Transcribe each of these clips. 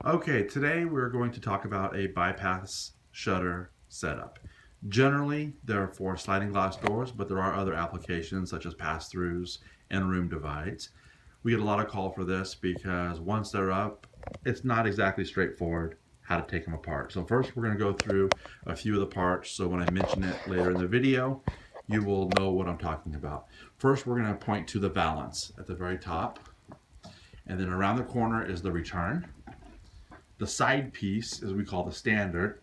Okay, today we're going to talk about a bypass shutter setup. Generally, they're for sliding glass doors, but there are other applications such as pass-throughs and room divides. We get a lot of call for this because once they're up, it's not exactly straightforward how to take them apart. So first we're going to go through a few of the parts so when I mention it later in the video, you will know what I'm talking about. First, we're going to point to the valance at the very top, and then around the corner is the return. The side piece, as we call the standard,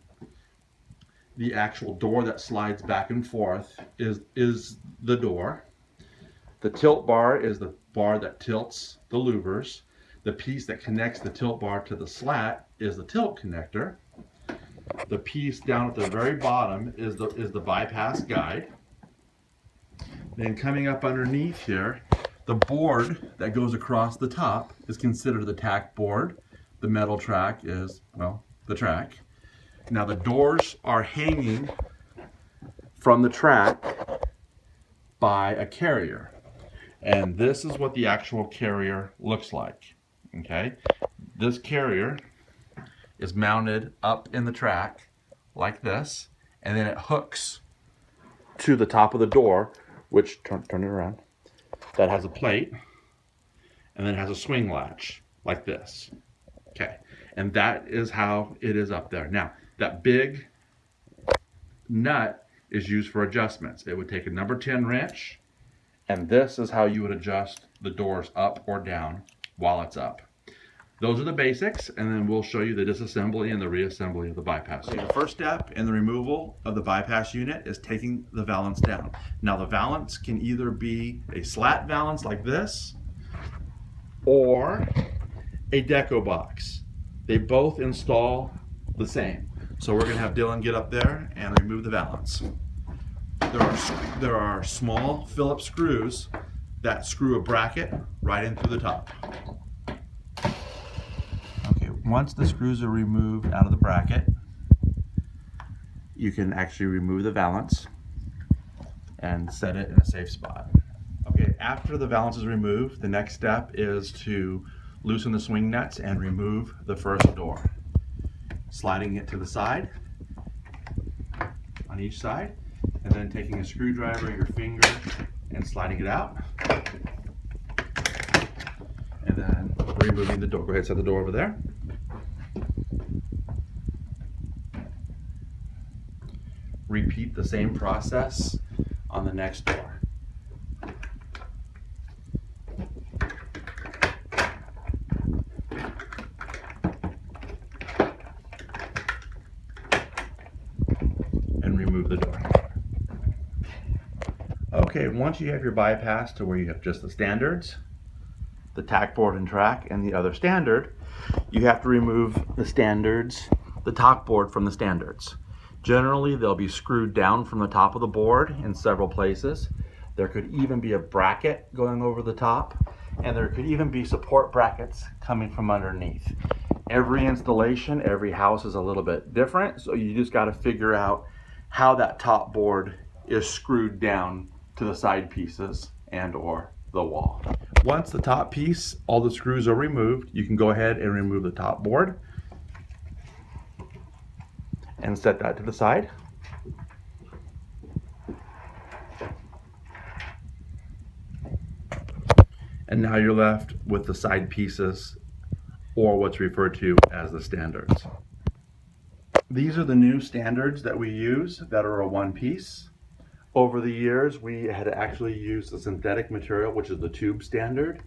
the actual door that slides back and forth is the door. The tilt bar is the bar that tilts the louvers. The piece that connects the tilt bar to the slat is the tilt connector. The piece down at the very bottom is the bypass guide. Then coming up underneath here, the board that goes across the top is considered the tack board. The metal track is, well, the track. Now the doors are hanging from the track by a carrier. And this is what the actual carrier looks like, okay? This carrier is mounted up in the track like this, and then it hooks to the top of the door, which, turn it around, that has a plate, and then it has a swing latch like this. Okay, and that is how it is up there. Now, that big nut is used for adjustments. It would take a number 10 wrench, and this is how you would adjust the doors up or down while it's up. Those are the basics, and then we'll show you the disassembly and the reassembly of the bypass. So the first step in the removal of the bypass unit is taking the valance down. Now, the valance can either be a slat valance like this, or a deco box. They both install the same. So we're going to have Dylan get up there and remove the valance. There are small Phillips screws that screw a bracket right in through the top. Okay, once the screws are removed out of the bracket, you can actually remove the valance and set it in a safe spot. Okay, after the valance is removed, the next step is to loosen the swing nuts and remove the first door. Sliding it to the side, on each side, and then taking a screwdriver or your finger and sliding it out. And then removing the door. Go ahead, set the door over there. Repeat the same process on the next door. And remove the door. Okay, once you have your bypass to where you have just the standards, the tack board and track, and the other standard, you have to remove the standards, the tack board from the standards. Generally, they'll be screwed down from the top of the board in several places. There could even be a bracket going over the top, and there could even be support brackets coming from underneath. Every installation, every house is a little bit different, so you just got to figure out how that top board is screwed down to the side pieces and or the wall. Once the top piece, all the screws are removed, you can go ahead and remove the top board and set that to the side. And now you're left with the side pieces, or what's referred to as the standards. These are the new standards that we use that are a one piece. Over the years, we had actually used a synthetic material, which is the tube standard,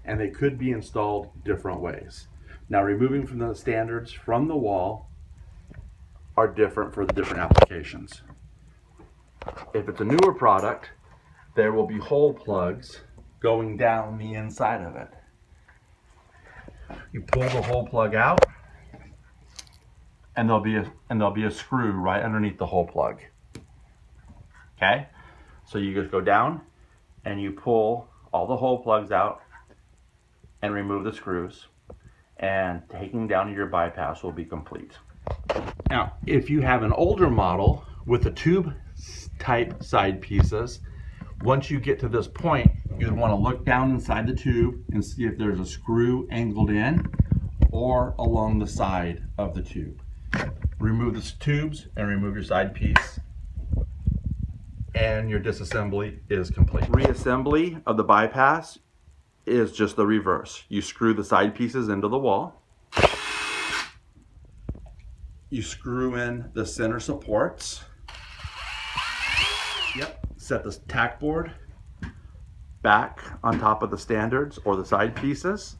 and they could be installed different ways. Now, removing from the standards from the wall are different for the different applications. If it's a newer product, there will be hole plugs going down the inside of it. You pull the hole plug out, and there'll be a screw right underneath the hole plug. Okay, so you just go down and you pull all the hole plugs out and remove the screws, and taking down your bypass will be complete. Now, if you have an older model with the tube type side pieces, once you get to this point, you want to look down inside the tube and see if there's a screw angled in, or along the side of the tube. Remove the tubes and remove your side piece, and your disassembly is complete. Reassembly of the bypass is just the reverse. You screw the side pieces into the wall. You screw in the center supports. Yep. Set the tack board back on top of the standards or the side pieces,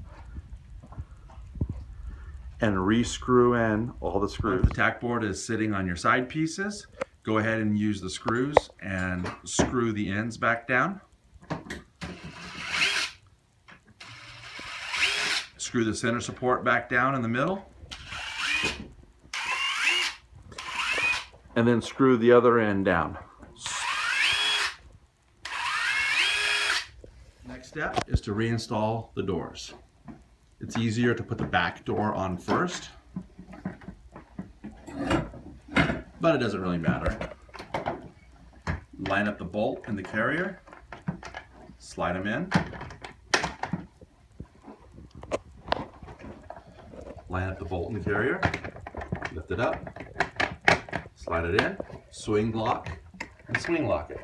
and re-screw in all the screws. The tack board is sitting on your side pieces. Go ahead and use the screws and screw the ends back down. Screw the center support back down in the middle. And then screw the other end down. Next step is to reinstall the doors. It's easier to put the back door on first, but it doesn't really matter. Line up the bolt and the carrier, slide them in. Line up the bolt and the carrier, lift it up, slide it in, swing lock, and swing lock it.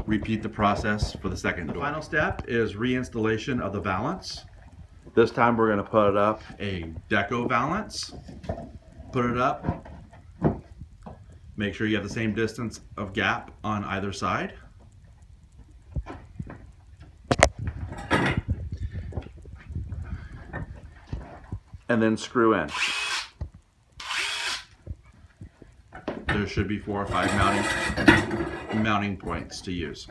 Repeat the process for the second door. The final step is reinstallation of the valance. This time we're going to put up a deco valance. Put it up. Make sure you have the same distance of gap on either side. And then screw in. There should be 4 or 5 mounting points to use.